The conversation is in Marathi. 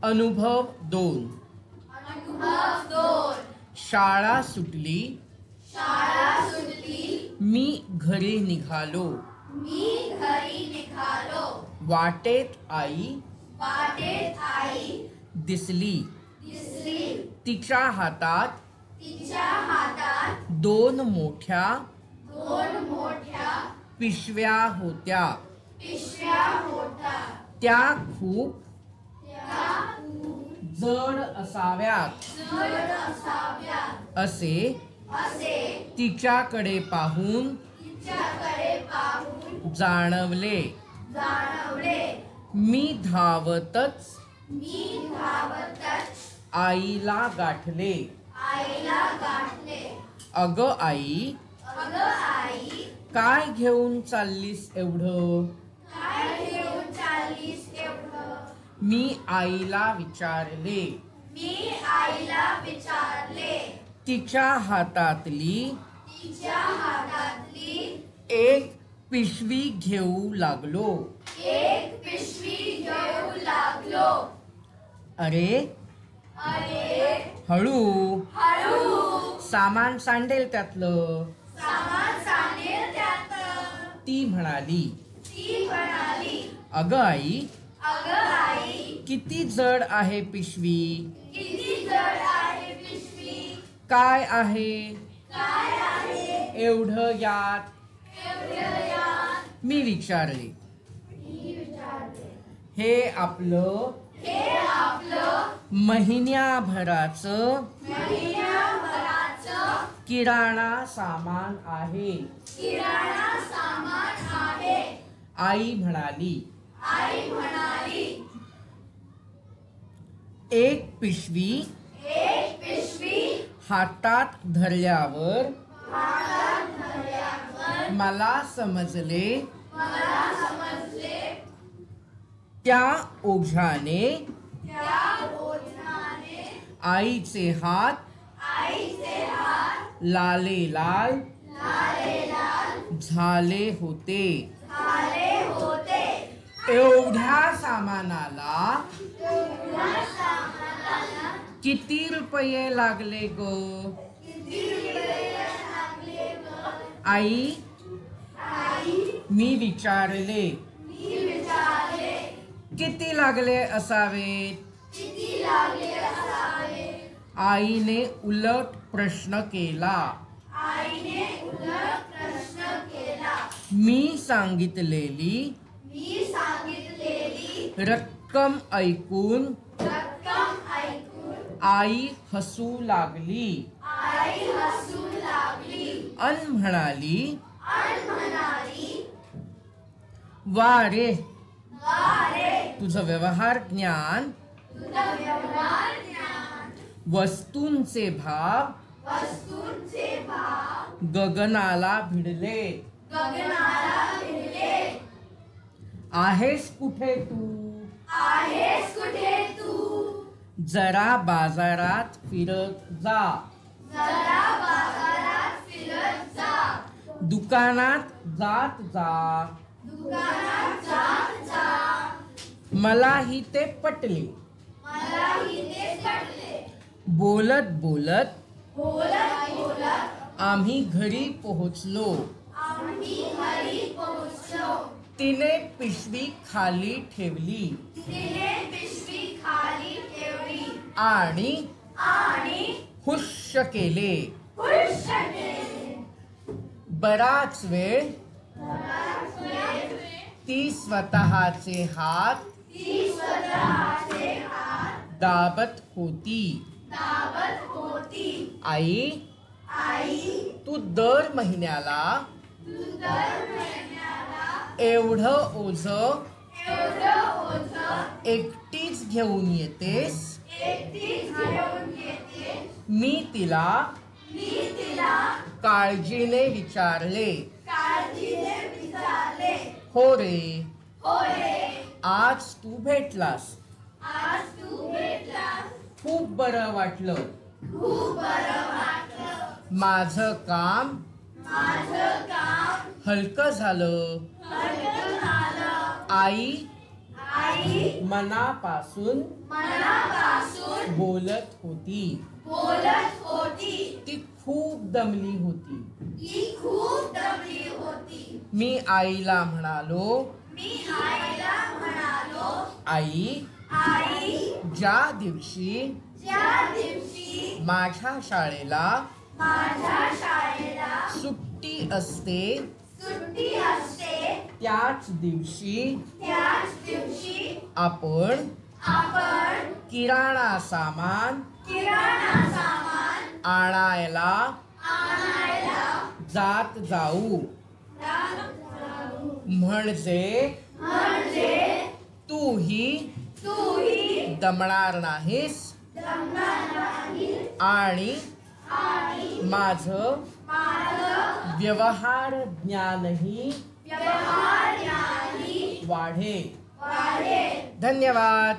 अनुभव 2. शाळा सुटली. मी घरी निघालो. वाटेत आई दिसली. तिच्या हातात 2 मोठ्या पिशव्या होत्या. त्या खूप जड असाव्यात असे तिच्याकडे पाहून जाणवले. मी धावतच आईला गाठले. अगं आई, काय घेऊन चाललीस एवढं? मी आईला विचारले. तिच्या हातातली एक पिशवी घेऊ लागलो. अरे हळू, सामान सांडेल त्यातलं, ती म्हणाली. अगं आई, किती जड आहे पिशवी? काय आहे एवढं यात? मी विचारले. हे आपलं महिन्याभराचं किराणा सामान आहे. आई म्हणाली. एक पिशवी हातात धरल्यावर मला समजले त्या ओझ्याने आईचे हात लालेलाल झाले होते. एवढ्या सामानाला किती रुपये लागले ग? आई, मी विचारले. किती लागले असावेत? आईने उलट प्रश्न केला. मी सांगितलेली रक्कम ऐकून आई हसू लागली. अन म्हणाली, वा रे, तुझं व्यवहार ज्ञान, वस्तूंचे भाव गगनाला भिडले. आहेस कुठे तू? जरा बाजारात फिरत जा. दुकानात जात जा. मलाही ते पटले. बोलत बोलत आम्ही घरी पोहोचलो. तिने पिशवी खाली ठेवली आणि हुश्श केले. बराच वेळ ती स्वतःचे हात दाबत होती. आई, तू दर महिन्याला एवढं ओझं एकटीच घेऊन येतेस? मी तिला काळजीने विचारले. हो रे, आज तू भेटलास. खूप बरं वाटलं. माझं काम हलकं झालं. आई, मनापासून बोलत होती. ती खूप दमली होती. मी आईला म्हणालो, आई, ज्या दिवशी माझ्या शाळेला सुट्टी असते त्याच दिवशी आपण किराणा सामान आणायला जात जाऊ. म्हणजे तूही दमणार नाहीस आणि माझं व्यवहार ज्ञानही वाढेल. धन्यवाद.